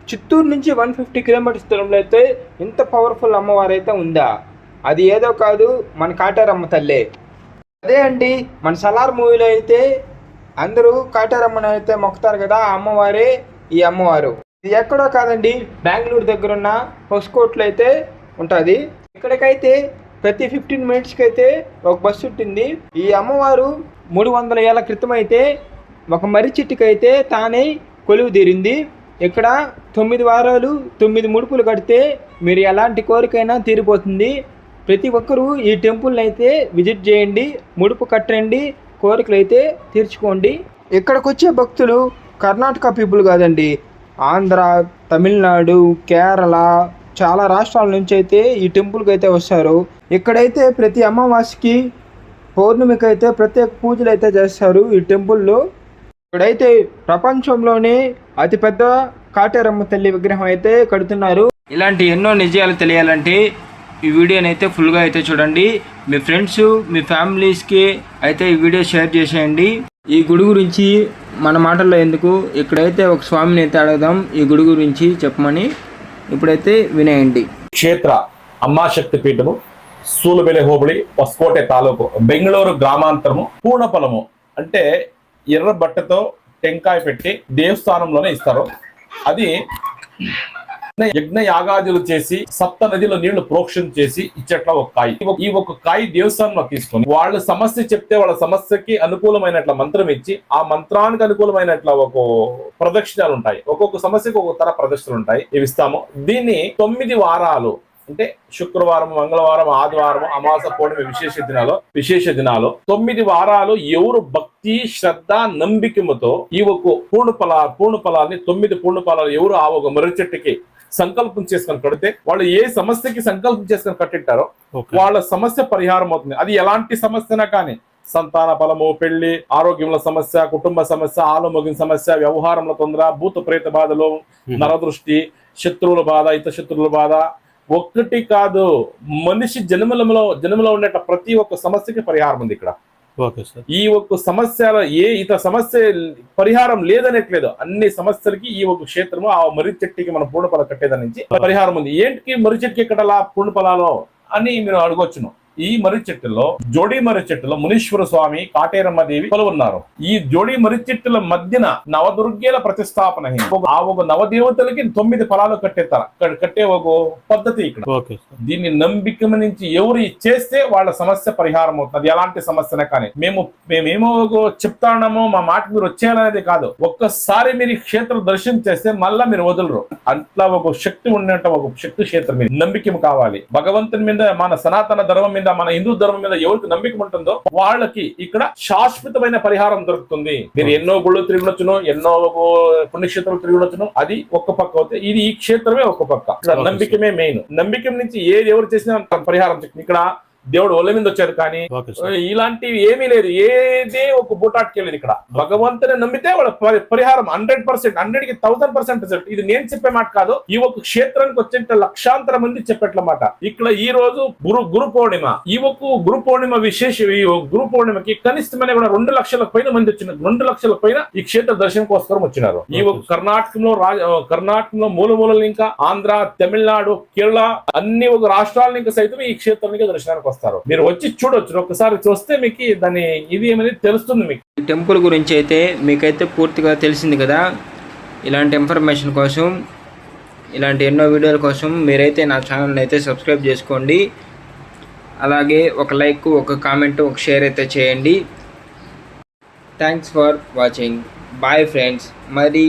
చిత్తూరు నుంచి 150 కిలోమీటర్స్ దూరంలో అయితే ఇంత పవర్ఫుల్ అమ్మవారు అయితే ఉందా? అది ఏదో కాదు, మన కాటారమ్మ తల్లే. అదే అండి, మన సలార్ మూవీలో అయితే అందరూ కాటారమ్మని అయితే మొక్కుతారు కదా, ఆ అమ్మవారే ఈ అమ్మవారు. ఇది ఎక్కడో కాదండి, బెంగళూరు దగ్గర ఉన్న హొస్కోట్లో అయితే ఉంటుంది. ఇక్కడికైతే ప్రతి 15 మినిట్స్కి అయితే ఒక బస్సు ఉంటుంది. ఈ అమ్మవారు 300 ఏళ్ల క్రితం అయితే ఒక మర్రి చెట్టుకైతే తానే కొలువు తీరింది. ఇక్కడ 9 వారాలు 9 ముడుపులు కడితే మీరు ఎలాంటి కోరికైనా తీరిపోతుంది. ప్రతి ఒక్కరూ ఈ టెంపుల్ని అయితే విజిట్ చేయండి, ముడుపు కట్టండి, కోరికలు అయితే తీర్చుకోండి. ఇక్కడికి వచ్చే భక్తులు కర్ణాటక పీపుల్ కాదండి, ఆంధ్ర, తమిళనాడు, కేరళ, చాలా రాష్ట్రాల నుంచి అయితే ఈ టెంపుల్కి అయితే వస్తారు. ఇక్కడైతే ప్రతి అమావాస్యకి, పౌర్ణమికి అయితే ప్రత్యేక పూజలు అయితే చేస్తారు ఈ టెంపుల్లో. ఇక్కడైతే ప్రపంచంలోనే అతిపెద్ద కాటేరమ్మ తల్లి విగ్రహం అయితే కడుతున్నారు. ఇలాంటి ఎన్నో నిజాలు తెలియాలంటే ఈ వీడియోని అయితే ఫుల్గా అయితే చూడండి. మీ ఫ్రెండ్స్, మీ ఫ్యామిలీస్కి అయితే ఈ వీడియో షేర్ చేసేయండి. ఈ గుడి గురించి మన మాటల్లో ఎందుకు, ఇక్కడైతే ఒక స్వామిని అయితే అడగదాం ఈ గుడి గురించి చెప్పమని. ఇప్పుడైతే వినేయండి. క్షేత్ర అమ్మాశక్తి పీఠము, సూలబెಲೆ హోబಳಿ, ಹೊಸಕೋಟೆ తాలూకు, బెంగళూరు గ్రామాంతరము. పూర్ణఫలము అంటే ఎర్ర బట్టతో టెంకాయ పెట్టి దేవస్థానంలోనే ఇస్తారు. అది యజ్ఞ యాగాదులు చేసి సప్త నదిలో నీళ్లు ప్రోక్షణ చేసి ఇచ్చట్ల ఒక కాయ. ఈ ఒక కాయ దేవస్థానంలో తీసుకొని వాళ్ళ సమస్య చెప్తే వాళ్ళ సమస్యకి అనుకూలమైనట్ల మంత్రం ఇచ్చి ఆ మంత్రానికి అనుకూలమైనట్ల ఒక ప్రదక్షిణాలు ఉంటాయి. ఒక్కొక్క సమస్యకు ఒక తర ప్రదక్షిణలు ఉంటాయి, ఇవి ఇస్తాము. దీన్ని 9 వారాలు అంటే శుక్రవారం, మంగళవారం, ఆదివారం, అమాస, పౌర్ణమి విశేష దినాలు 9 వారాలు ఎవరు భక్తి, శ్రద్ధ, నంబికముతో ఈ ఒక పూర్ణ ఫలాన్ని 9 పూర్ణ ఫలాలు ఎవరు ఆ ఒక మర్రి చెట్టుకి సంకల్పం చేసుకొని కడితే, వాళ్ళు ఏ సమస్యకి సంకల్పం చేసుకొని కట్టింటారో వాళ్ళ సమస్య పరిహారం అవుతుంది. అది ఎలాంటి సమస్యనా కానీ, సంతాన ఫలము, పెళ్లి, ఆరోగ్యంలో సమస్య, కుటుంబ సమస్య, ఆలోమోగిన సమస్య, వ్యవహారంలో తొందర, భూత ప్రేత బాధలు, నరదృష్టి, శత్రువుల బాధ, ఇతర శత్రువుల బాధ, ఒక్కటి కాదు మనిషి జన్మలో ఉండే ప్రతి ఒక్క సమస్యకి పరిహారం ఉంది ఇక్కడ. ఈ ఒక్క సమస్యల ఇతర సమస్య పరిహారం లేదనేట్లేదు, అన్ని సమస్యలకి ఈ ఒక క్షేత్రము ఆ మర్రి చెట్టుకి మన పూర్ణ ఫల కట్టేదాని నుంచి పరిహారం ఉంది. ఏంటికి మర్రి చెట్టుకి ఎక్కడలా పూర్ణ ఫలాలు అని మీరు అడగొచ్చును. ఈ మర్రి చెట్టులో, జోడి మర్రి చెట్టులో మునీశ్వర స్వామి, కాటేరమ్మ దేవి కొలువున్నారు. ఈ జోడి మర్రి చెట్టుల మధ్యన నవదుర్గేల ప్రతిష్టాపన. ఆ ఒక నవదేవతలకి 9 ఫలాలు కట్టే ఒక పద్ధతి ఇక్కడ. దీన్ని నమ్మిక నుంచి ఎవరు చేస్తే వాళ్ళ సమస్య పరిహారం అవుతుంది. అది ఎలాంటి సమస్యనే కానీ. మేమేమో చెప్తామో మా మాట మీరు వచ్చేయాలనేది కాదు. ఒక్కసారి మీరు క్షేత్రం దర్శనం చేస్తే మళ్ళా మీరు వదలరు. అట్లా ఒక శక్తి ఉన్నట్టు ఒక శక్తి క్షేత్రం మీద నమ్మిక కావాలి. భగవంతుని మీద, మన సనాతన ధర్మం మీద, మన హిందూ ధర్మం మీద ఎవరికి నమ్మిక ఉంటుందో వాళ్ళకి ఇక్కడ శాశ్వతమైన పరిహారం దొరుకుతుంది. మీరు ఎన్నో గుళ్ళు తిరిగినొచ్చును, ఎన్నో పుణ్యక్షేత్రాలు తిరిగినొచ్చును, అది ఒక్క పక్క అవుతే ఇది ఈ క్షేత్రమే ఒక్క పక్క. నమ్మికమే మెయిన్. నమ్మిక నుంచి ఏది ఎవరు చేసినా పరిహారం. ఇక్కడ దేవుడు ఒళ్ళ మీద వచ్చారు కానీ ఇలాంటివి ఏమీ లేదు. ఏదే ఒక బూటాట్కెళ్ళేది ఇక్కడ. భగవంతుని నమ్మితే వాళ్ళ పరిహారం 100%, 100కి 1000% రిజల్ట్. ఇది నేను చెప్పే మాట కాదు, ఈ ఒక క్షేత్రానికి వచ్చే లక్షాంతర మంది చెప్పేట్ల మాట. ఇక్కడ ఈ రోజు గురు పౌర్ణిమ. ఈ ఒక గురు పౌర్ణిమ గురు పౌర్ణిమకి కనిష్టమైన కూడా 2 లక్షల పైన మంది వచ్చినారు. 2 లక్షల పైన ఈ క్షేత్ర దర్శనం కోసం వచ్చినారు. ఈ ఒక కర్ణాటకలో మూలలు, ఇంకా ఆంధ్ర, తమిళనాడు, కేరళ అన్ని ఒక రాష్ట్రాల ఇంకా సైతం ఈ క్షేత్రానికి దర్శనానికి వస్తారు. మీరు వచ్చి చూడొచ్చు. ఒకసారి చూస్తే మీకు దాని ఇది ఏమనేది తెలుస్తుంది. మీకు ఈ టెంపుల్ గురించి అయితే మీకైతే పూర్తిగా తెలిసింది కదా. ఇలాంటి ఇన్ఫర్మేషన్ కోసం, ఇలాంటి ఎన్నో వీడియోల కోసం మీరైతే నా ఛానల్ని అయితే సబ్స్క్రైబ్ చేసుకోండి. అలాగే ఒక లైక్, ఒక కామెంట్, ఒక షేర్ అయితే చేయండి. Thanks for watching. Bye friends. మరి